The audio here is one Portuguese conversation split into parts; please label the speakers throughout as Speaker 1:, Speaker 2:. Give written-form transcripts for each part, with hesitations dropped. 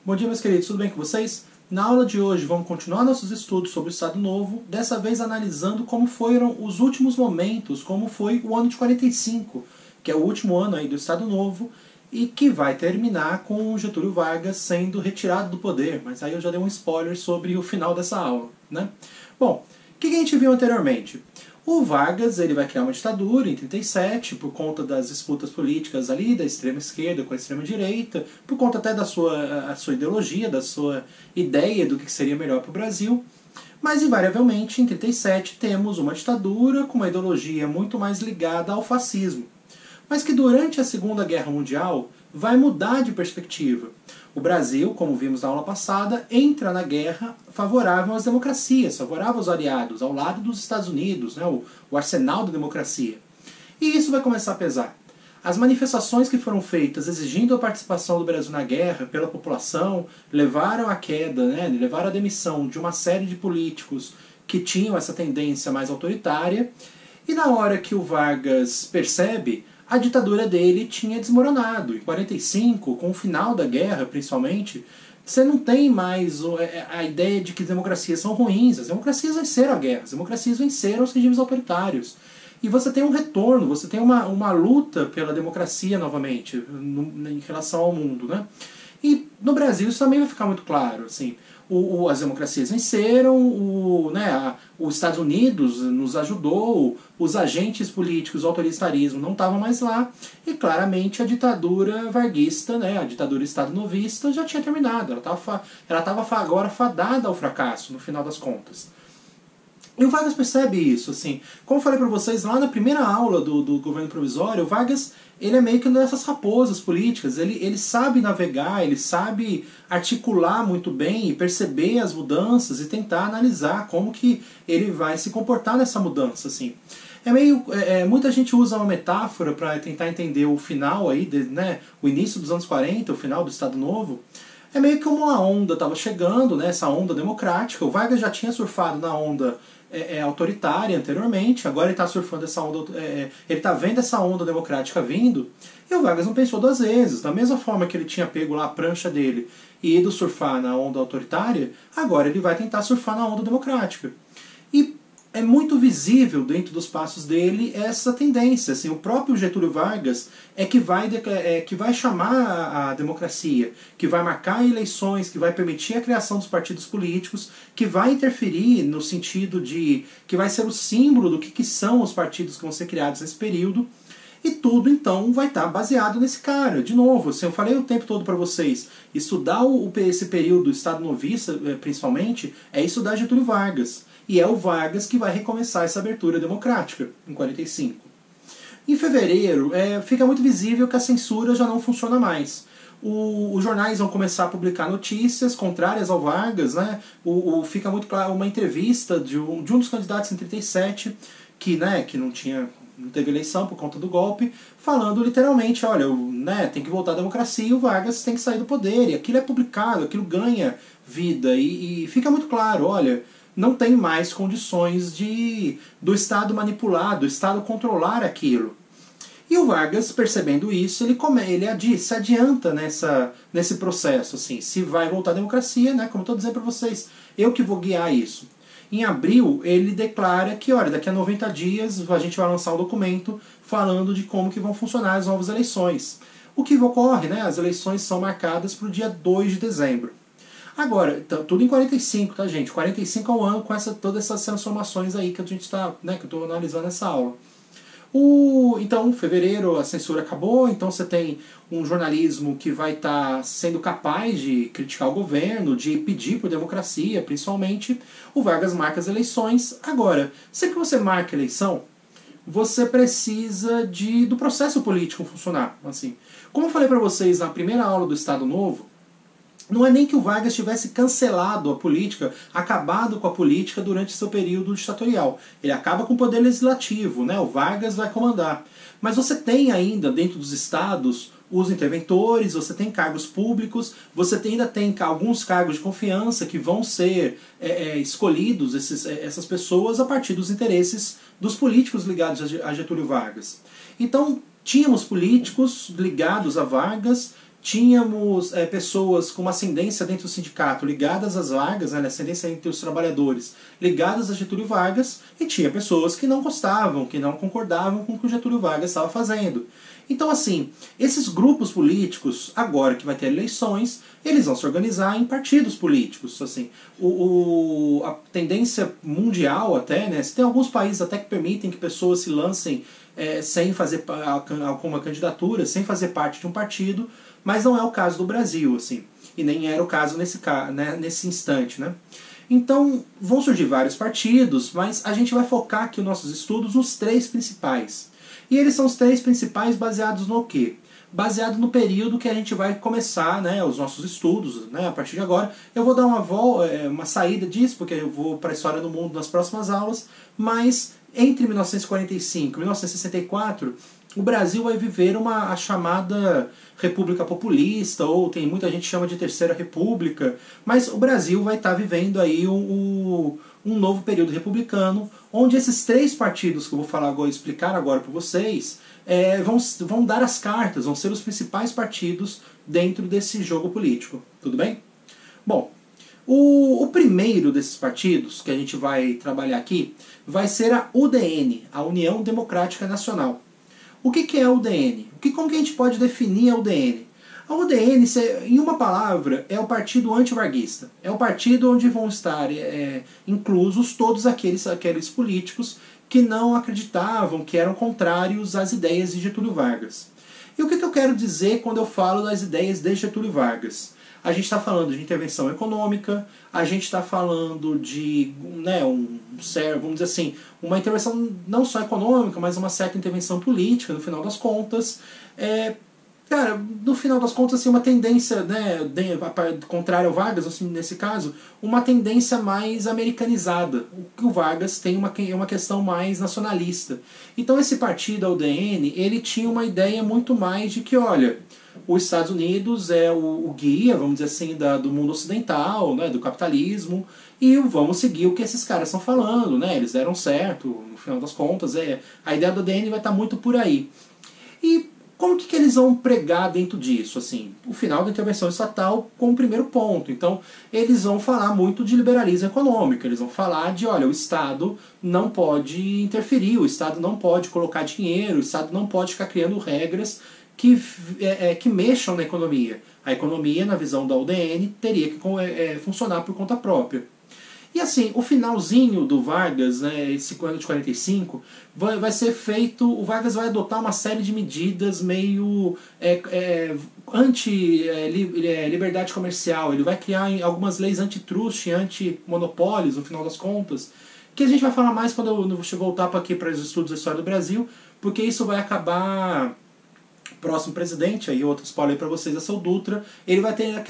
Speaker 1: Bom dia, meus queridos, tudo bem com vocês? Na aula de hoje vamos continuar nossos estudos sobre o Estado Novo, dessa vez analisando como foram os últimos momentos, como foi o ano de 45, que é o último ano aí do Estado Novo, e que vai terminar com Getúlio Vargas sendo retirado do poder, mas aí eu já dei um spoiler sobre o final dessa aula, né? Bom, o que a gente viu anteriormente? O Vargas ele vai criar uma ditadura em 37 por conta das disputas políticas ali da extrema esquerda com a extrema direita, por conta até da sua ideologia, da sua ideia do que seria melhor para o Brasil. Mas invariavelmente em 37 temos uma ditadura com uma ideologia muito mais ligada ao fascismo, mas que durante a Segunda Guerra Mundial vai mudar de perspectiva. O Brasil, como vimos na aula passada, entra na guerra favorável às democracias, favorável aos aliados, ao lado dos Estados Unidos, né, o arsenal da democracia. E isso vai começar a pesar. As manifestações que foram feitas exigindo a participação do Brasil na guerra pela população levaram à queda, né, levaram à demissão de uma série de políticos que tinham essa tendência mais autoritária. E na hora que o Vargas percebe, a ditadura dele tinha desmoronado. Em 45, com o final da guerra, principalmente, você não tem mais a ideia de que as democracias são ruins. As democracias venceram a guerra, as democracias venceram os regimes autoritários. E você tem um retorno, você tem uma luta pela democracia novamente, em relação ao mundo, né? E no Brasil isso também vai ficar muito claro, assim. As democracias venceram, os Estados Unidos nos ajudou, os agentes políticos, o autoritarismo não estavam mais lá, e claramente a ditadura varguista, né, a ditadura estado-novista já tinha terminado, ela estava agora fadada ao fracasso, no final das contas. E o Vargas percebe isso, assim. Como eu falei para vocês lá na primeira aula do governo provisório, o Vargas ele é meio que dessas raposas políticas. Ele sabe navegar, ele sabe articular muito bem e perceber as mudanças e tentar analisar como que ele vai se comportar nessa mudança, assim. Muita gente usa uma metáfora para tentar entender o final aí, né, o início dos anos 40, o final do Estado Novo. É meio que como uma onda estava chegando, né, essa onda democrática. O Vargas já tinha surfado na onda autoritária anteriormente, agora ele está surfando essa onda, ele está vendo essa onda democrática vindo, e o Vargas não pensou duas vezes. Da mesma forma que ele tinha pego lá a prancha dele e ido surfar na onda autoritária, agora ele vai tentar surfar na onda democrática. E é muito visível dentro dos passos dele essa tendência. Assim, o próprio Getúlio Vargas que vai chamar a democracia, que vai marcar eleições, que vai permitir a criação dos partidos políticos, que vai interferir no sentido de que vai ser o símbolo do que são os partidos que vão ser criados nesse período. E tudo, então, vai estar baseado nesse cara. De novo, assim, eu falei o tempo todo para vocês, estudar esse período estado-novista, principalmente, é estudar Getúlio Vargas. E é o Vargas que vai recomeçar essa abertura democrática, em 45. Em fevereiro, fica muito visível que a censura já não funciona mais. Os jornais vão começar a publicar notícias contrárias ao Vargas, né? Fica muito claro uma entrevista de um dos candidatos em 37, que não teve eleição por conta do golpe, falando literalmente, olha, tem que voltar à democracia e o Vargas tem que sair do poder. E aquilo é publicado, aquilo ganha vida. E fica muito claro, olha, não tem mais condições do Estado manipular, do Estado controlar aquilo. E o Vargas, percebendo isso, ele se adianta nesse processo. Assim, se vai voltar à democracia, né, como eu estou dizendo para vocês, eu que vou guiar isso. Em abril, ele declara que, olha, daqui a 90 dias a gente vai lançar um documento falando de como que vão funcionar as novas eleições. O que ocorre, né, as eleições são marcadas para o dia 2 de dezembro. Agora, tudo em 45, tá, gente? 45 é um ano com todas essas transformações aí que a gente está, né, que eu estou analisando nessa aula. Então, em fevereiro a censura acabou, então você tem um jornalismo que vai estar sendo capaz de criticar o governo, de pedir por democracia, principalmente. O Vargas marca as eleições. Agora, sempre que você marca a eleição, você precisa do processo político funcionar. Assim, como eu falei para vocês na primeira aula do Estado Novo, não é nem que o Vargas tivesse cancelado a política, acabado com a política durante seu período ditatorial. Ele acaba com o poder legislativo, né? O Vargas vai comandar. Mas você tem ainda, dentro dos estados, os interventores, você tem cargos públicos, você ainda tem alguns cargos de confiança que vão ser escolhidos, essas pessoas, a partir dos interesses dos políticos ligados a Getúlio Vargas. Então, tínhamos políticos ligados a Vargas, tínhamos pessoas com uma ascendência dentro do sindicato ligadas às Vargas, né, ascendência entre os trabalhadores ligadas a Getúlio Vargas, e tinha pessoas que não gostavam, que não concordavam com o que o Getúlio Vargas estava fazendo. Então, assim, esses grupos políticos, agora que vai ter eleições, eles vão se organizar em partidos políticos. Assim, a tendência mundial até, né, tem alguns países até que permitem que pessoas se lancem sem fazer alguma candidatura, sem fazer parte de um partido, mas não é o caso do Brasil, assim, e nem era o caso nesse instante, né? Então, vão surgir vários partidos, mas a gente vai focar aqui os nossos estudos nos três principais. E eles são os três principais baseados no quê? Baseado no período que a gente vai começar, né, os nossos estudos, né, a partir de agora. Eu vou dar uma saída disso, porque eu vou para a História do Mundo nas próximas aulas, mas entre 1945 e 1964, o Brasil vai viver a chamada República Populista, ou tem muita gente que chama de Terceira República, mas o Brasil vai estar vivendo aí um novo período republicano, onde esses três partidos que eu vou explicar agora para vocês vão dar as cartas, vão ser os principais partidos dentro desse jogo político. Tudo bem? Bom, o primeiro desses partidos que a gente vai trabalhar aqui vai ser a UDN, a União Democrática Nacional. O que é a UDN? Como que a gente pode definir a UDN? A UDN, em uma palavra, é o partido antivarguista. É o partido onde vão estar inclusos todos aqueles políticos que não acreditavam, que eram contrários às ideias de Getúlio Vargas. E o que eu quero dizer quando eu falo das ideias de Getúlio Vargas? A gente está falando de intervenção econômica, a gente está falando de, vamos dizer assim, uma intervenção não só econômica, mas uma certa intervenção política, no final das contas. Cara, no final das contas, assim, uma tendência, né, contrária ao Vargas, assim, nesse caso, uma tendência mais americanizada. O Vargas tem uma questão mais nacionalista. Então esse partido, a UDN, ele tinha uma ideia muito mais de que, olha, os Estados Unidos é o guia, vamos dizer assim, do mundo ocidental, né, do capitalismo, e vamos seguir o que esses caras estão falando, né, eles deram certo, no final das contas, a ideia do UDN vai estar muito por aí. E como que eles vão pregar dentro disso? Assim, o final da intervenção estatal como primeiro ponto. Então, eles vão falar muito de liberalismo econômico. Eles vão falar de, olha, o Estado não pode interferir, o Estado não pode colocar dinheiro, o Estado não pode ficar criando regras que mexam na economia. A economia, na visão da UDN, teria que funcionar por conta própria. E assim, o finalzinho do Vargas, né, esse ano de 45, vai ser feito, o Vargas vai adotar uma série de medidas meio anti-liberdade comercial. Ele vai criar algumas leis antitrust, anti-monopólios, no final das contas, que a gente vai falar mais quando eu voltar aqui para os estudos da história do Brasil, porque isso vai acabar... próximo presidente, aí outro spoiler para vocês, é o Dutra, ele vai tendo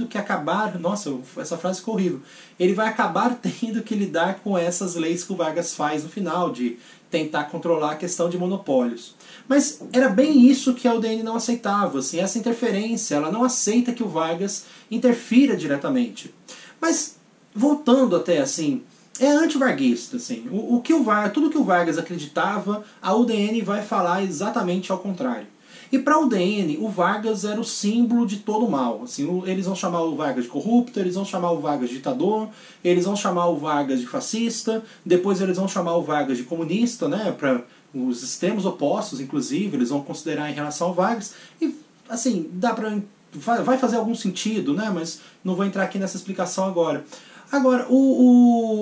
Speaker 1: que acabar, nossa, essa frase ficou horrível, ele vai acabar tendo que lidar com essas leis que o Vargas faz no final, de tentar controlar a questão de monopólios. Mas era bem isso que a UDN não aceitava, assim, essa interferência, ela não aceita que o Vargas interfira diretamente. Mas, voltando até assim, é antivarguista, assim. Tudo que o Vargas acreditava, a UDN vai falar exatamente ao contrário. E para a UDN, o Vargas era o símbolo de todo o mal. Assim, eles vão chamar o Vargas de corrupto, eles vão chamar o Vargas de ditador, eles vão chamar o Vargas de fascista, depois eles vão chamar o Vargas de comunista, né, para os extremos opostos, inclusive, eles vão considerar em relação ao Vargas. E, assim, vai fazer algum sentido, né, mas não vou entrar aqui nessa explicação agora. Agora,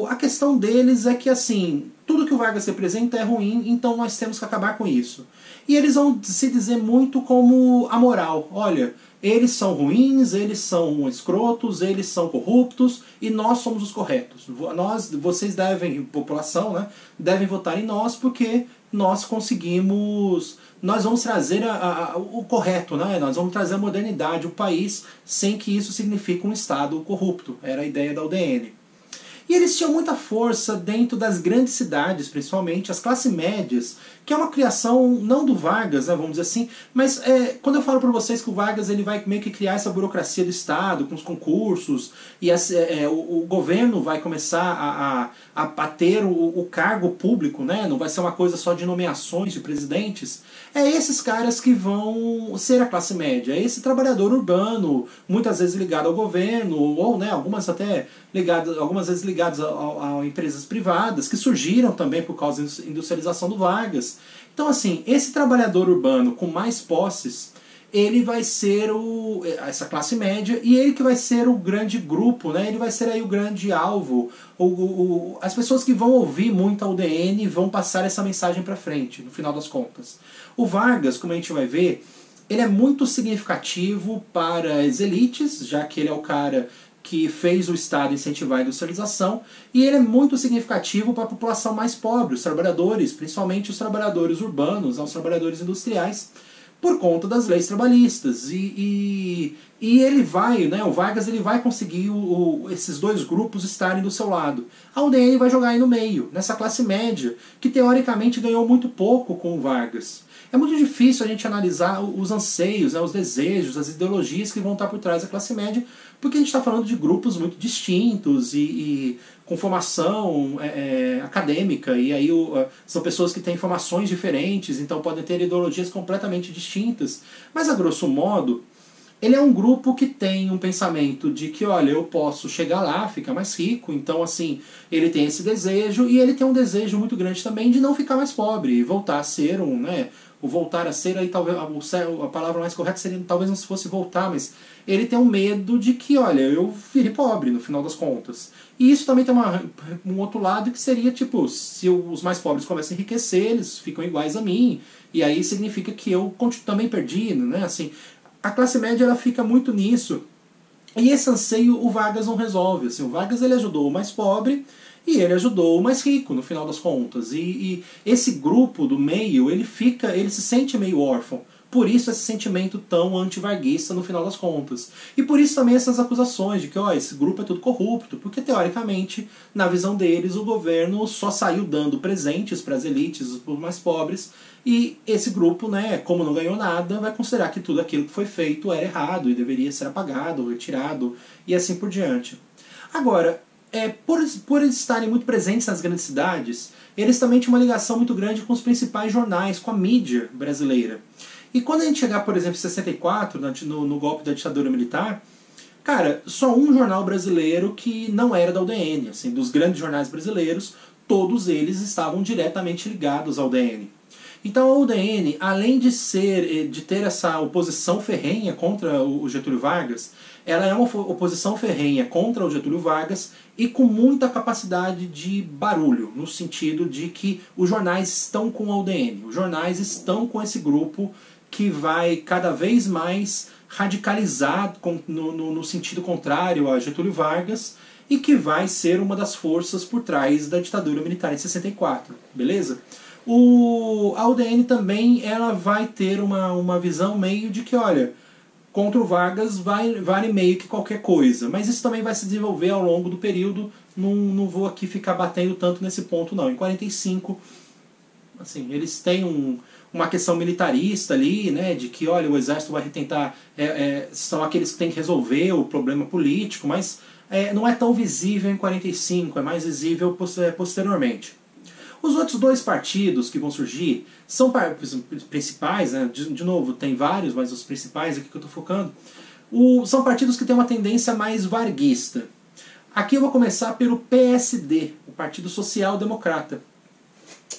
Speaker 1: a questão deles é que, assim, tudo que o Vargas representa é ruim, então nós temos que acabar com isso. E eles vão se dizer muito como amoral. Olha, eles são ruins, eles são escrotos, eles são corruptos, e nós somos os corretos. Vocês devem, população, né, devem votar em nós, porque nós conseguimos... Nós vamos trazer o correto, né? Nós vamos trazer a modernidade, o país, sem que isso signifique um Estado corrupto. Era a ideia da UDN. E eles tinham muita força dentro das grandes cidades, principalmente, as classes médias, que é uma criação não do Vargas, né, vamos dizer assim, mas quando eu falo para vocês que o Vargas ele vai meio que criar essa burocracia do Estado, com os concursos, e o governo vai começar a ter o cargo público, né, não vai ser uma coisa só de nomeações de presidentes, é esses caras que vão ser a classe média, é esse trabalhador urbano, muitas vezes ligado ao governo, ou né, algumas vezes ligados a empresas privadas, que surgiram também por causa da industrialização do Vargas. Então assim, esse trabalhador urbano com mais posses, ele vai ser essa classe média, e ele que vai ser o grande grupo, né? Ele vai ser aí o grande alvo, as pessoas que vão ouvir muito a UDN vão passar essa mensagem para frente, no final das contas. O Vargas, como a gente vai ver, ele é muito significativo para as elites, já que ele é o cara que fez o Estado incentivar a industrialização, e ele é muito significativo para a população mais pobre, os trabalhadores, principalmente os trabalhadores urbanos, os trabalhadores industriais, por conta das leis trabalhistas. E ele vai, né, o Vargas ele vai conseguir esses dois grupos estarem do seu lado. A UDN vai jogar aí no meio, nessa classe média, que teoricamente ganhou muito pouco com o Vargas. É muito difícil a gente analisar os anseios, né, os desejos, as ideologias que vão estar por trás da classe média, porque a gente está falando de grupos muito distintos e com formação acadêmica, e aí são pessoas que têm formações diferentes, então podem ter ideologias completamente distintas. Mas a grosso modo, ele é um grupo que tem um pensamento de que, olha, eu posso chegar lá, ficar mais rico, então assim, ele tem esse desejo, e ele tem um desejo muito grande também de não ficar mais pobre, e voltar a ser o voltar a ser, aí talvez a palavra mais correta seria, talvez não se fosse voltar, mas ele tem um medo de que, olha, eu virei pobre no final das contas. E isso também tem um outro lado que seria, tipo, se os mais pobres começam a enriquecer, eles ficam iguais a mim, e aí significa que eu também perdi, né, assim. A classe média ela fica muito nisso, e esse anseio o Vargas não resolve. Assim, o Vargas ele ajudou o mais pobre e ele ajudou o mais rico no final das contas. E esse grupo do meio ele se sente meio órfão. Por isso esse sentimento tão antivarguista no final das contas. E por isso também essas acusações de que esse grupo é tudo corrupto, porque teoricamente, na visão deles, o governo só saiu dando presentes para as elites, para os mais pobres, e esse grupo, né, como não ganhou nada, vai considerar que tudo aquilo que foi feito era errado e deveria ser apagado, retirado e assim por diante. Agora, por eles estarem muito presentes nas grandes cidades, eles também tinham uma ligação muito grande com os principais jornais, com a mídia brasileira. E quando a gente chegar, por exemplo, em 64, no golpe da ditadura militar, cara, só um jornal brasileiro que não era da UDN, assim, dos grandes jornais brasileiros, todos eles estavam diretamente ligados à UDN. Então a UDN, além de ter essa oposição ferrenha contra o Getúlio Vargas, ela é uma oposição ferrenha contra o Getúlio Vargas e com muita capacidade de barulho, no sentido de que os jornais estão com a UDN, os jornais estão com esse grupo que vai cada vez mais radicalizar no sentido contrário a Getúlio Vargas e que vai ser uma das forças por trás da ditadura militar em 64, beleza? A UDN também ela vai ter uma visão meio de que, olha, contra o Vargas vale meio que qualquer coisa, mas isso também vai se desenvolver ao longo do período, não vou aqui ficar batendo tanto nesse ponto não. Em 45, assim, eles têm uma questão militarista ali, né, de que, olha, o exército vai tentar, são aqueles que têm que resolver o problema político, mas não é tão visível em 45, é mais visível posteriormente. Os outros dois partidos que vão surgir são principais, né? De novo, tem vários, mas os principais aqui que eu estou focando, são partidos que têm uma tendência mais varguista. Aqui eu vou começar pelo PSD, o Partido Social Democrata.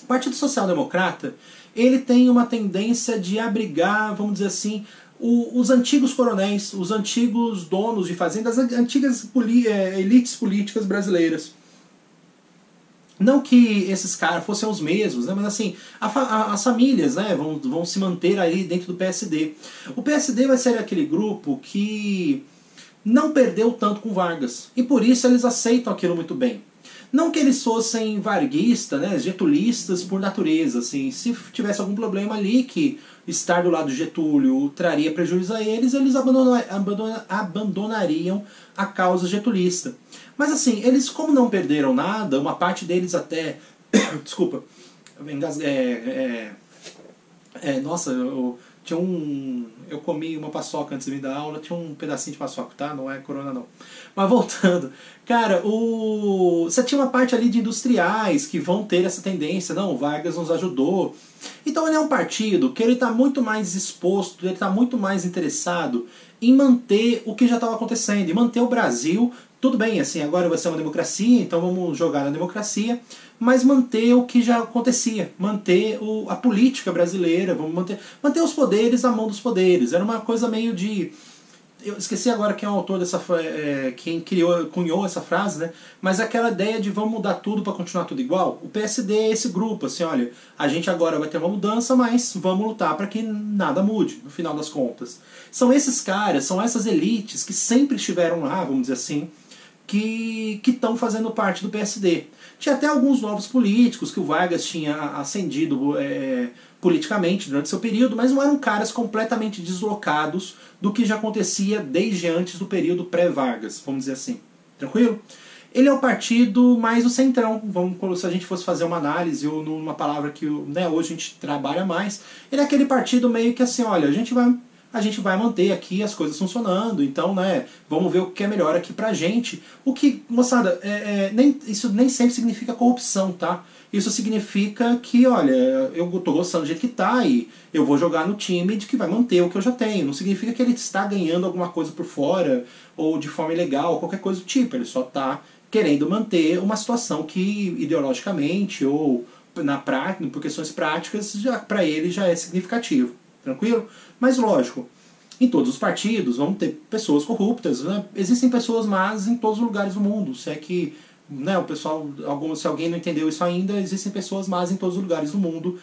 Speaker 1: O Partido Social Democrata, ele tem uma tendência de abrigar, vamos dizer assim, os antigos coronéis, os antigos donos de fazendas, as antigas elites políticas brasileiras. Não que esses caras fossem os mesmos, né? Mas assim, as famílias, né, vão se manter aí dentro do PSD. O PSD vai ser aquele grupo que não perdeu tanto com Vargas. E por isso eles aceitam aquilo muito bem. Não que eles fossem varguistas, né, getulistas por natureza, assim, se tivesse algum problema ali que estar do lado de Getúlio traria prejuízo a eles, eles abandonariam a causa getulista. Mas assim, eles como não perderam nada, uma parte deles até... Desculpa, nossa, tinha eu comi uma paçoca antes de vir da aula, tinha um pedacinho de paçoca, tá? Não é corona não. Mas voltando, cara, você tinha uma parte ali de industriais que vão ter essa tendência, não, o Vargas nos ajudou. Então ele é um partido que ele está muito mais exposto, ele está muito mais interessado em manter o que já estava acontecendo, em manter o Brasil, tudo bem, assim, agora vai ser uma democracia, então vamos jogar na democracia, mas manter o que já acontecia, manter a política brasileira, vamos manter os poderes na mão dos poderes. Era uma coisa meio de... Eu esqueci agora quem é o autor dessa... quem cunhou essa frase, né? Mas aquela ideia de vamos mudar tudo para continuar tudo igual. O PSD é esse grupo, assim, olha, a gente agora vai ter uma mudança, mas vamos lutar para que nada mude, no final das contas. São esses caras, são essas elites que sempre estiveram lá, vamos dizer assim, que estão fazendo parte do PSD. Tinha até alguns novos políticos que o Vargas tinha ascendido politicamente durante seu período, mas não eram caras completamente deslocados do que já acontecia desde antes do período pré-Vargas, vamos dizer assim. Tranquilo? Ele é o partido mais do centrão, se a gente fosse fazer uma análise, ou numa palavra que hoje a gente trabalha mais, ele é aquele partido meio que assim, olha, a gente vai manter aqui as coisas funcionando, então, né, vamos ver o que é melhor aqui pra gente. O que, moçada, isso nem sempre significa corrupção, tá? Isso significa que, olha, eu tô gostando do jeito que tá e eu vou jogar no time de que vai manter o que eu já tenho. Não significa que ele está ganhando alguma coisa por fora, ou de forma ilegal, ou qualquer coisa do tipo. Ele só tá querendo manter uma situação que, ideologicamente, ou por questões práticas, para ele já é significativo. Tranquilo? Mas lógico, em todos os partidos vão ter pessoas corruptas, né? Existem pessoas más em todos os lugares do mundo. Se é que, né, o pessoal, se alguém não entendeu isso ainda, existem pessoas más em todos os lugares do mundo,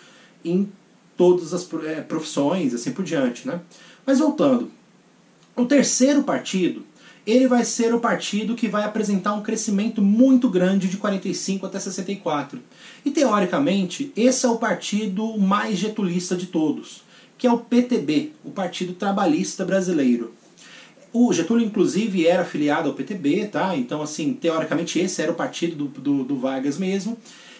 Speaker 1: em todas as profissões, assim por diante, né? Mas voltando, o terceiro partido, ele vai ser o partido que vai apresentar um crescimento muito grande de 45 até 64. E teoricamente, esse é o partido mais getulista de todos, que é o PTB, o Partido Trabalhista Brasileiro. O Getúlio, inclusive, era afiliado ao PTB, tá? Então, assim, teoricamente, esse era o partido do Vargas mesmo.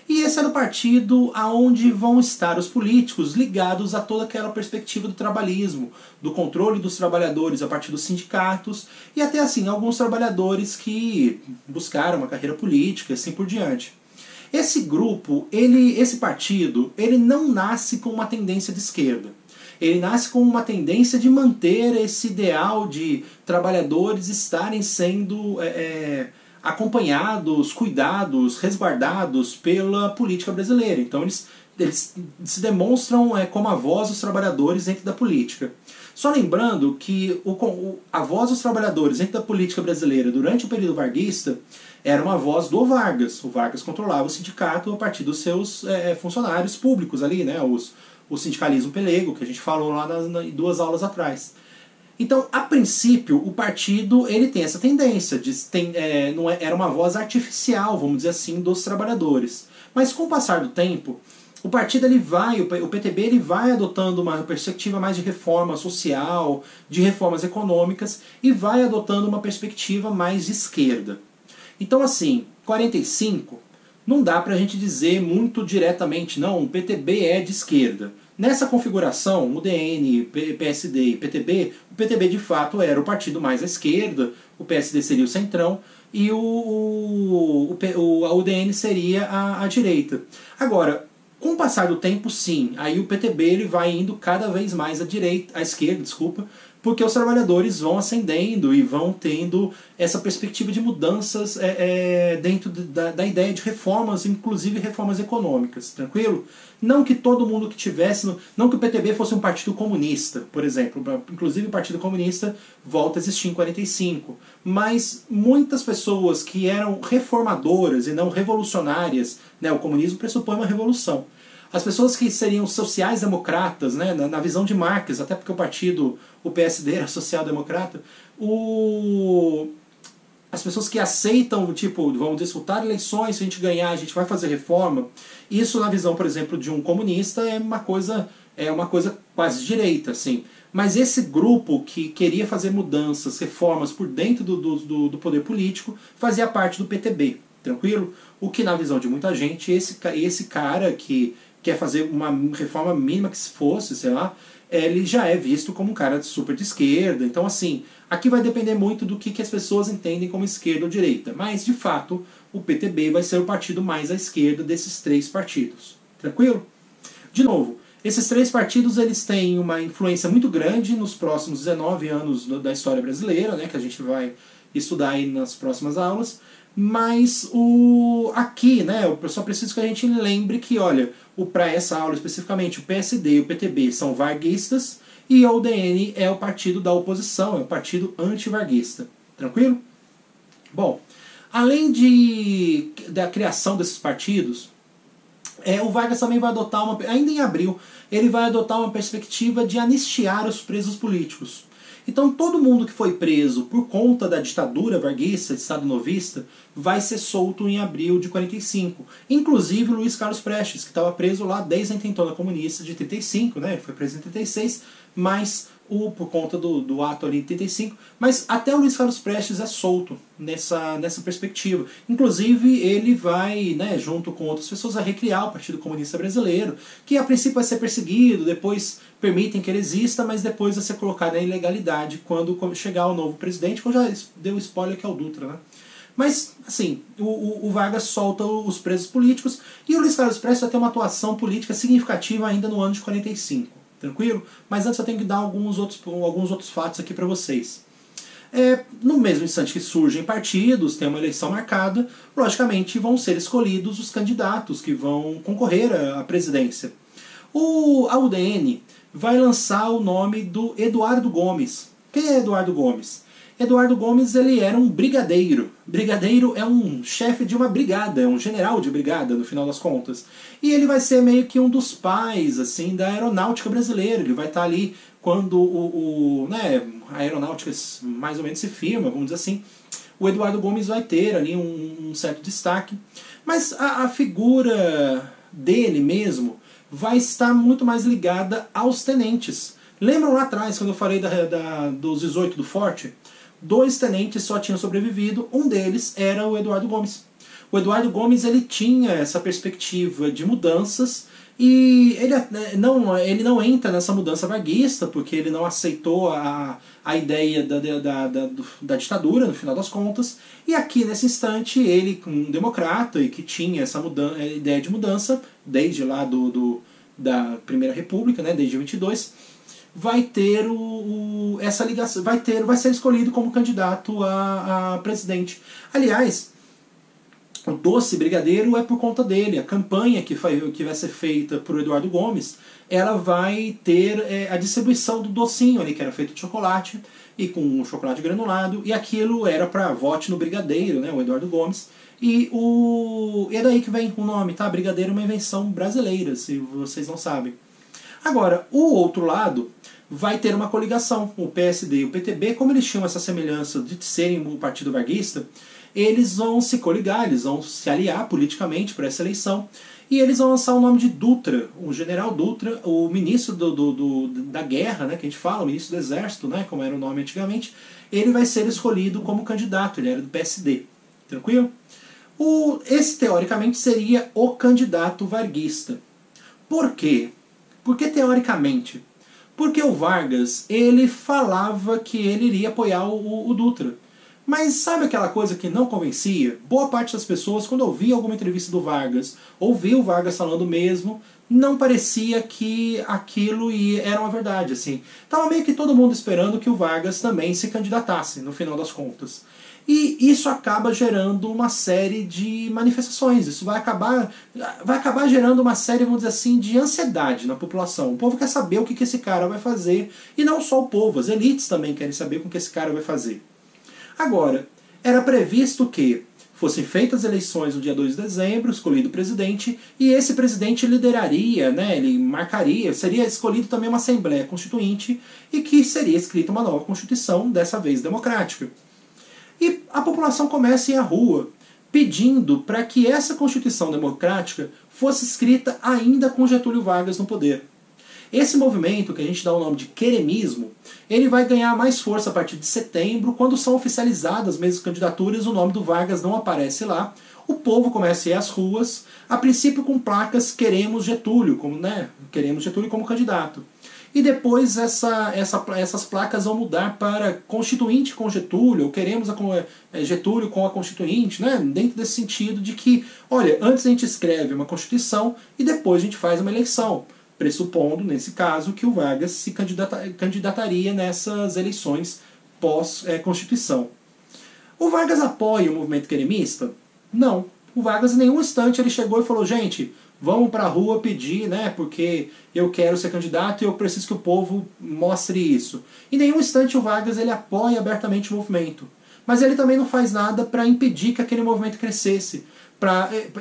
Speaker 1: E esse era o partido aonde vão estar os políticos ligados a toda aquela perspectiva do trabalhismo, do controle dos trabalhadores a partir dos sindicatos, e até, assim, alguns trabalhadores que buscaram uma carreira política, assim por diante. Esse grupo, esse partido, ele não nasce com uma tendência de esquerda. Ele nasce com uma tendência de manter esse ideal de trabalhadores estarem sendo acompanhados, cuidados, resguardados pela política brasileira. Então eles se demonstram como a voz dos trabalhadores dentro da política. Só lembrando que a voz dos trabalhadores dentro da política brasileira durante o período varguista era uma voz do Vargas. O Vargas controlava o sindicato a partir dos seus funcionários públicos ali, né, o sindicalismo pelego, que a gente falou lá em 2 aulas atrás. Então, a princípio, o partido ele tem essa tendência, era uma voz artificial, vamos dizer assim, dos trabalhadores. Mas com o passar do tempo, o partido o PTB ele vai adotando uma perspectiva mais de reforma social, de reformas econômicas, e vai adotando uma perspectiva mais de esquerda. Então, assim, 45... não dá pra gente dizer muito diretamente, não, o PTB é de esquerda. Nessa configuração, o DN, PSD e PTB, o PTB de fato era o partido mais à esquerda, o PSD seria o centrão e a UDN seria a direita. Agora, com o passar do tempo, sim, aí o PTB ele vai indo cada vez mais à esquerda, porque os trabalhadores vão ascendendo e vão tendo essa perspectiva de mudanças dentro da ideia de reformas, inclusive reformas econômicas, tranquilo? Não que todo mundo que tivesse, não que o PTB fosse um partido comunista, por exemplo, inclusive o Partido Comunista volta a existir em 45, mas muitas pessoas que eram reformadoras e não revolucionárias, né, o comunismo pressupõe uma revolução. As pessoas que seriam sociais-democratas, né, na visão de Marx, até porque o PSD era social-democrata, as pessoas que aceitam, tipo, vamos disputar eleições, se a gente ganhar, a gente vai fazer reforma. Isso, na visão, por exemplo, de um comunista, é uma coisa quase direita, assim. Mas esse grupo que queria fazer mudanças, reformas por dentro do poder político, fazia parte do PTB, tranquilo? O que, na visão de muita gente, esse cara que quer fazer uma reforma mínima que se fosse, sei lá, ele já é visto como um cara super de esquerda. Então, assim, aqui vai depender muito do que as pessoas entendem como esquerda ou direita. Mas, de fato, o PTB vai ser o partido mais à esquerda desses três partidos. Tranquilo? De novo, esses três partidos eles têm uma influência muito grande nos próximos 19 anos da história brasileira, né, que a gente vai estudar aí nas próximas aulas. Mas aqui, né, eu só preciso que a gente lembre que, olha, para essa aula especificamente, o PSD e o PTB são varguistas e a UDN é o partido da oposição, é o partido anti-varguista. Tranquilo? Bom, além da criação desses partidos, o Vargas também vai adotar ainda em abril, ele vai adotar uma perspectiva de anistiar os presos políticos. Então todo mundo que foi preso por conta da ditadura varguista, Estado novista, vai ser solto em abril de 45. Inclusive Luiz Carlos Prestes, que estava preso lá desde a intentona comunista de 35, né? Foi preso em 36, mas por conta do ato ali de 35, mas até o Luiz Carlos Prestes é solto nessa perspectiva. Inclusive ele vai, né, junto com outras pessoas, a recriar o Partido Comunista Brasileiro, que a princípio vai ser perseguido, depois permitem que ele exista, mas depois vai ser colocado em ilegalidade quando chegar o novo presidente, que eu já dei o spoiler que é o Dutra, né? Mas, assim, o Vargas solta os presos políticos e o Luiz Carlos Prestes vai ter uma atuação política significativa ainda no ano de 45. Tranquilo? Mas antes eu tenho que dar alguns outros fatos aqui para vocês. No mesmo instante que surgem partidos, tem uma eleição marcada, logicamente vão ser escolhidos os candidatos que vão concorrer à presidência. A UDN vai lançar o nome do Eduardo Gomes. Quem é Eduardo Gomes? Eduardo Gomes ele era um brigadeiro. Brigadeiro é um chefe de uma brigada, é um general de brigada, no final das contas. E ele vai ser meio que um dos pais assim, da aeronáutica brasileira. Ele vai estar ali quando a aeronáutica mais ou menos se firma, vamos dizer assim. O Eduardo Gomes vai ter ali um certo destaque. Mas a figura dele mesmo vai estar muito mais ligada aos tenentes. Lembram lá atrás, quando eu falei dos 18 do Forte? 2 tenentes só tinham sobrevivido, um deles era o Eduardo Gomes. O Eduardo Gomes ele tinha essa perspectiva de mudanças e ele não entra nessa mudança varguista porque ele não aceitou a ideia da ditadura, no final das contas. E aqui, nesse instante, ele, um democrata e que tinha essa ideia de mudança, desde lá da Primeira República, né, desde 22, vai ter essa ligação, vai ser escolhido como candidato a presidente. Aliás, o doce brigadeiro é por conta dele. A campanha que vai ser feita por Eduardo Gomes, ela vai ter a distribuição do docinho ali, que era feito de chocolate e com chocolate granulado, e aquilo era para vote no brigadeiro, né, o Eduardo Gomes. E é daí que vem o nome, tá? Brigadeiro é uma invenção brasileira, se vocês não sabem. Agora, o outro lado vai ter uma coligação. O PSD e o PTB, como eles tinham essa semelhança de serem o partido varguista, eles vão se coligar, eles vão se aliar politicamente para essa eleição, e eles vão lançar o nome de Dutra, o general Dutra, o ministro da guerra, né, que a gente fala, o ministro do exército, né, como era o nome antigamente. Ele vai ser escolhido como candidato, ele era do PSD. Tranquilo? Esse, teoricamente, seria o candidato varguista. Por quê? Porque, teoricamente, porque o Vargas, ele falava que ele iria apoiar o Dutra. Mas sabe aquela coisa que não convencia? Boa parte das pessoas, quando ouvia alguma entrevista do Vargas, ouvia o Vargas falando mesmo, não parecia que aquilo era uma verdade. Assim. Tava meio que todo mundo esperando que o Vargas também se candidatasse, no final das contas. E isso acaba gerando uma série de manifestações. Isso vai acabar gerando uma série, vamos dizer assim, de ansiedade na população. O povo quer saber o que esse cara vai fazer. E não só o povo, as elites também querem saber o que esse cara vai fazer. Agora, era previsto que fossem feitas as eleições no dia 2 de dezembro, escolhido o presidente, e esse presidente lideraria, né, ele marcaria, seria escolhido também uma Assembleia Constituinte, e que seria escrita uma nova Constituição, dessa vez democrática. E a população começa a ir à rua pedindo para que essa Constituição Democrática fosse escrita ainda com Getúlio Vargas no poder. Esse movimento, que a gente dá o nome de queremismo, ele vai ganhar mais força a partir de setembro, quando são oficializadas mesmo candidaturas, o nome do Vargas não aparece lá, o povo começa a ir às ruas, a princípio com placas "Queremos Getúlio", como, né, "Queremos Getúlio como candidato". E depois essas placas vão mudar para "Constituinte com Getúlio", ou "Queremos Getúlio com a Constituinte", né? Dentro desse sentido de que, olha, antes a gente escreve uma Constituição e depois a gente faz uma eleição, pressupondo, nesse caso, que o Vargas se candidataria nessas eleições pós-Constituição. O Vargas apoia o movimento queremista? Não. O Vargas em nenhum instante ele chegou e falou: gente, vamos para a rua pedir, né, porque eu quero ser candidato e eu preciso que o povo mostre isso. Em nenhum instante o Vargas ele apoia abertamente o movimento. Mas ele também não faz nada para impedir que aquele movimento crescesse.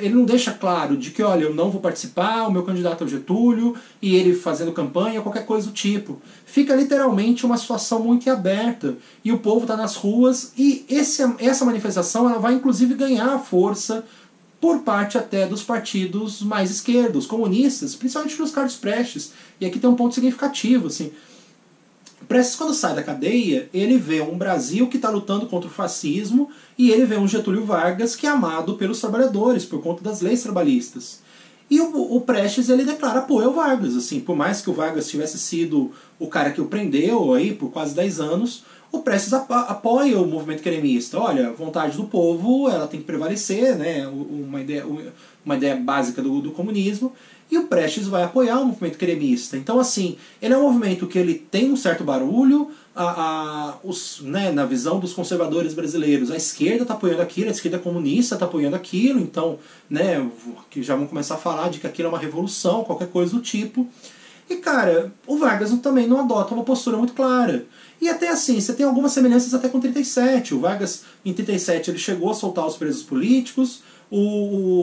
Speaker 1: Ele não deixa claro de que, olha, eu não vou participar, o meu candidato é o Getúlio, e ele fazendo campanha, qualquer coisa do tipo. Fica literalmente uma situação muito aberta, e o povo está nas ruas, e essa manifestação ela vai inclusive ganhar força por parte até dos partidos mais esquerdos, comunistas, principalmente dos Carlos Prestes. E aqui tem um ponto significativo, assim. Prestes, quando sai da cadeia, ele vê um Brasil que está lutando contra o fascismo e ele vê um Getúlio Vargas que é amado pelos trabalhadores por conta das leis trabalhistas. E o Prestes ele declara apoio ao Vargas. Assim, por mais que o Vargas tivesse sido o cara que o prendeu aí por quase 10 anos, o Prestes apoia o movimento queremista. Olha, a vontade do povo ela tem que prevalecer, né? Uma ideia básica do comunismo. E o Prestes vai apoiar o movimento queremista. Então, assim, ele é um movimento que ele tem um certo barulho, né, na visão dos conservadores brasileiros. A esquerda está apoiando aquilo, a esquerda comunista está apoiando aquilo, então, né, que já vão começar a falar de que aquilo é uma revolução, qualquer coisa do tipo. E, cara, o Vargas também não adota uma postura muito clara. E até assim, você tem algumas semelhanças até com 37. O Vargas, em 37, ele chegou a soltar os presos políticos,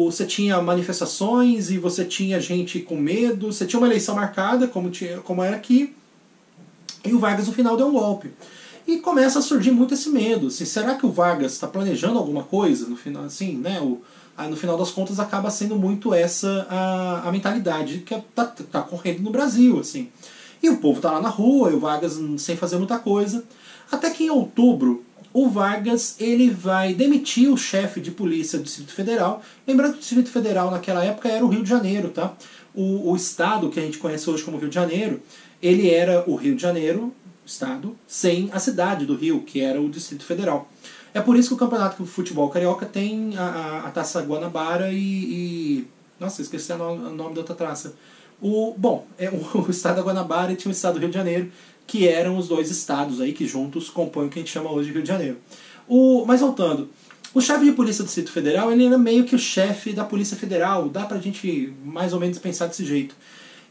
Speaker 1: você tinha manifestações e você tinha gente com medo, você tinha uma eleição marcada, como era aqui, e o Vargas no final deu um golpe. E começa a surgir muito esse medo. Assim, será que o Vargas está planejando alguma coisa? No final, assim, né, no final das contas acaba sendo muito essa a mentalidade que tá correndo no Brasil. Assim. E o povo tá lá na rua, e o Vargas sem fazer muita coisa. Até que em outubro, o Vargas ele vai demitir o chefe de polícia do Distrito Federal. Lembrando que o Distrito Federal naquela época era o Rio de Janeiro. Tá? O estado que a gente conhece hoje como Rio de Janeiro, ele era o Rio de Janeiro, estado, sem a cidade do Rio, que era o Distrito Federal. É por isso que o campeonato de futebol carioca tem a Taça Guanabara Nossa, esqueci o nome da outra taça. O estado da Guanabara e tinha o estado do Rio de Janeiro, que eram os dois estados aí que juntos compõem o que a gente chama hoje de Rio de Janeiro. Mas voltando, o chefe de polícia do Distrito Federal ele era meio que o chefe da Polícia Federal, dá pra gente mais ou menos pensar desse jeito.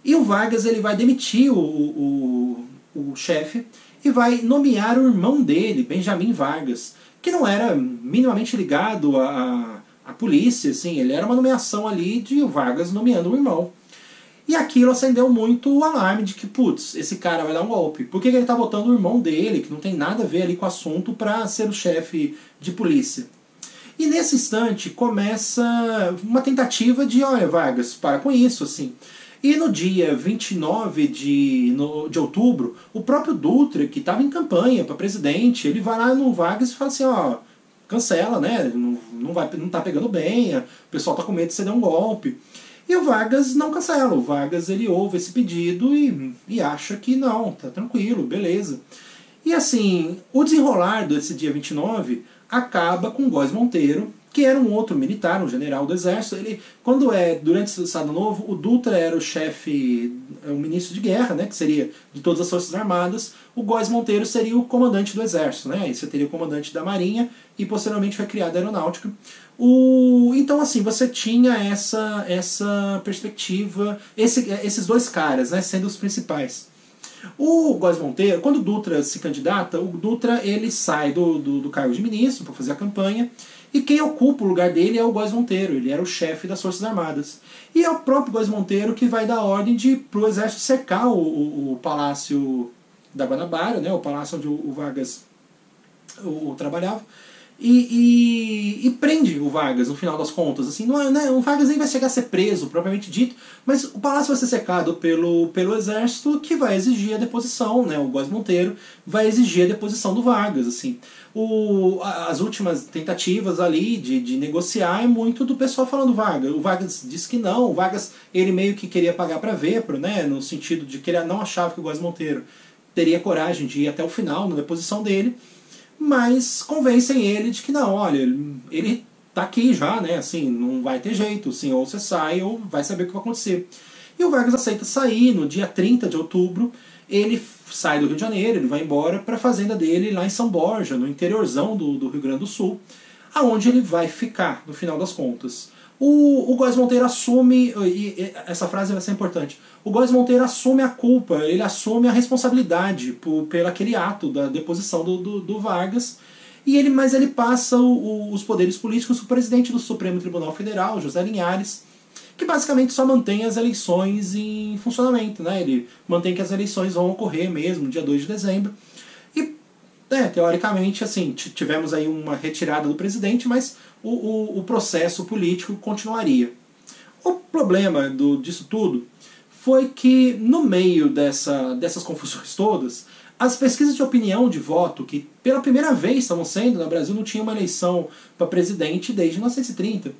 Speaker 1: E o Vargas ele vai demitir o chefe e vai nomear o irmão dele, Benjamin Vargas, que não era minimamente ligado à polícia, assim, ele era uma nomeação ali de Vargas nomeando o irmão. E aquilo acendeu muito o alarme de que, putz, esse cara vai dar um golpe. Por que ele está botando o irmão dele, que não tem nada a ver ali com o assunto, para ser o chefe de polícia? E nesse instante começa uma tentativa de, olha, Vargas, para com isso, assim. E no dia 29 de outubro, o próprio Dutra, que estava em campanha para presidente, ele vai lá no Vargas e fala assim, ó, cancela, né? Não tá pegando bem, o pessoal tá com medo de você dar um golpe. E o Vargas não cancela, o Vargas ele ouve esse pedido e acha que não, tá tranquilo, beleza. E assim, o desenrolar desse dia 29 acaba com Góes Monteiro, que era um outro militar, um general do exército. Durante o Estado Novo, o Dutra era o chefe, o ministro de guerra, né, que seria de todas as forças armadas. O Góes Monteiro seria o comandante do exército, né, e você teria o comandante da marinha e posteriormente foi criada a aeronáutica. Então assim, você tinha essa perspectiva, esses dois caras, né, sendo os principais. O Góes Monteiro, quando o Dutra se candidata, o Dutra ele sai do cargo de ministro para fazer a campanha, e quem ocupa o lugar dele é o Góes Monteiro, ele era o chefe das Forças Armadas. E é o próprio Góes Monteiro que vai dar ordem para o exército cercar o Palácio da Guanabara, né, o palácio onde o Vargas trabalhava, e prende o Vargas no final das contas. Assim, não é, né, o Vargas nem vai chegar a ser preso, propriamente dito, mas o palácio vai ser cercado pelo exército, que vai exigir a deposição, né, o Góes Monteiro vai exigir a deposição do Vargas. Assim. As últimas tentativas ali de negociar é muito do pessoal falando Vargas. O Vargas disse que não, o Vargas ele meio que queria pagar para Vepro, né, no sentido de que ele não achava que o Góes Monteiro teria coragem de ir até o final na deposição dele, mas convencem ele de que não, olha, ele tá aqui já, né, assim, não vai ter jeito, assim, ou você sai ou vai saber o que vai acontecer. E o Vargas aceita sair no dia 30 de outubro, ele sai do Rio de Janeiro, ele vai embora para a fazenda dele lá em São Borja, no interiorzão do Rio Grande do Sul, aonde ele vai ficar, no final das contas. O Góes Monteiro assume, e essa frase vai ser importante, o Góes Monteiro assume a culpa, ele assume a responsabilidade pelo aquele ato da deposição do Vargas, mas ele passa os poderes políticos para o presidente do Supremo Tribunal Federal, José Linhares, que basicamente só mantém as eleições em funcionamento, né? Ele mantém que as eleições vão ocorrer mesmo no dia 2 de dezembro. E, teoricamente, assim, tivemos aí uma retirada do presidente, mas o processo político continuaria. O problema disso tudo foi que, no meio dessas confusões todas, as pesquisas de opinião de voto, que pela primeira vez estavam sendo, no Brasil não tinha uma eleição para presidente desde 1930,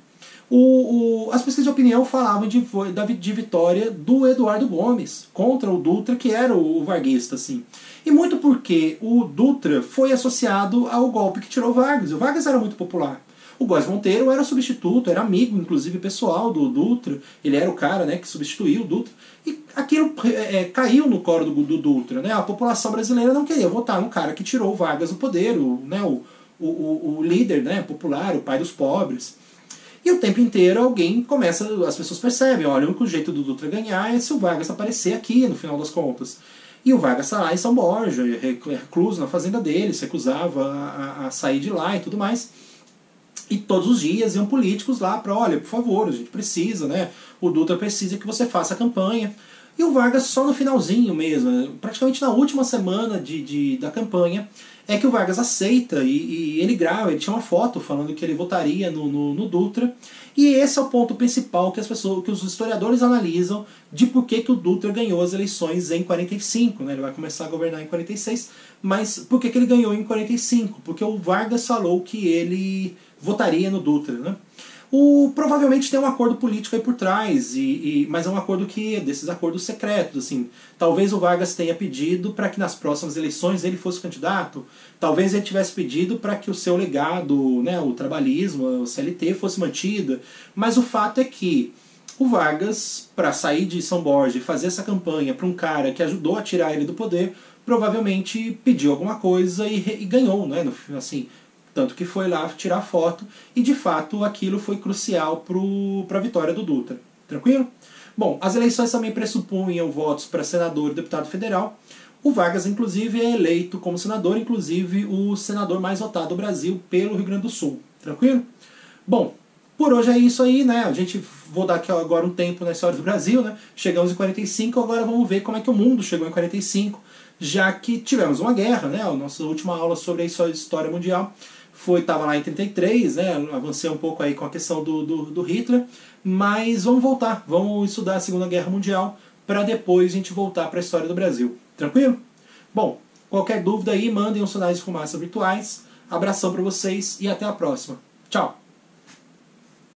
Speaker 1: as pesquisas de opinião falavam de vitória do Eduardo Gomes contra o Dutra, que era o varguista, assim. E muito porque o Dutra foi associado ao golpe que tirou Vargas. O Vargas era muito popular. O Góes Monteiro era substituto, era amigo, inclusive, pessoal do Dutra. Ele era o cara, né, que substituiu o Dutra. E aquilo caiu no colo do Dutra. Né? A população brasileira não queria votar no cara que tirou o Vargas do poder, o líder, né, popular, o pai dos pobres. E o tempo inteiro as pessoas percebem, olha, o único jeito do Dutra ganhar é se o Vargas aparecer aqui, no final das contas. E o Vargas está lá em São Borja, recluso na fazenda dele, se recusava a sair de lá e tudo mais. E todos os dias iam políticos lá para, olha, por favor, a gente precisa, né? O Dutra precisa que você faça a campanha. E o Vargas só no finalzinho mesmo, praticamente na última semana da campanha, é que o Vargas aceita e ele grava, ele tinha uma foto falando que ele votaria no Dutra. E esse é o ponto principal que os historiadores analisam de por que o Dutra ganhou as eleições em 45. Né? Ele vai começar a governar em 46, mas por que ele ganhou em 45? Porque o Vargas falou que ele votaria no Dutra. Né? Provavelmente tem um acordo político aí por trás, mas é um acordo desses acordos secretos. Assim. Talvez o Vargas tenha pedido para que nas próximas eleições ele fosse candidato. Talvez ele tivesse pedido para que o seu legado, né, o trabalhismo, o CLT, fosse mantida. Mas o fato é que o Vargas, para sair de São Borja e fazer essa campanha para um cara que ajudou a tirar ele do poder, provavelmente pediu alguma coisa e ganhou, né, assim. Tanto que foi lá tirar foto e, de fato, aquilo foi crucial para a vitória do Dutra. Tranquilo? Bom, as eleições também pressupunham votos para senador e deputado federal. O Vargas, inclusive, é eleito como senador, inclusive o senador mais votado do Brasil pelo Rio Grande do Sul. Tranquilo? Bom, por hoje é isso aí, né? Vou dar aqui agora um tempo na história do Brasil, né? Chegamos em 45, agora vamos ver como é que o mundo chegou em 45, já que tivemos uma guerra, né? A nossa última aula sobre a história mundial estava lá em 33, né? Avancei um pouco aí com a questão do Hitler, mas vamos voltar, vamos estudar a Segunda Guerra Mundial para depois a gente voltar para a história do Brasil. Tranquilo? Bom, qualquer dúvida aí, mandem os sinais de fumaça virtuais. Abração para vocês e até a próxima. Tchau!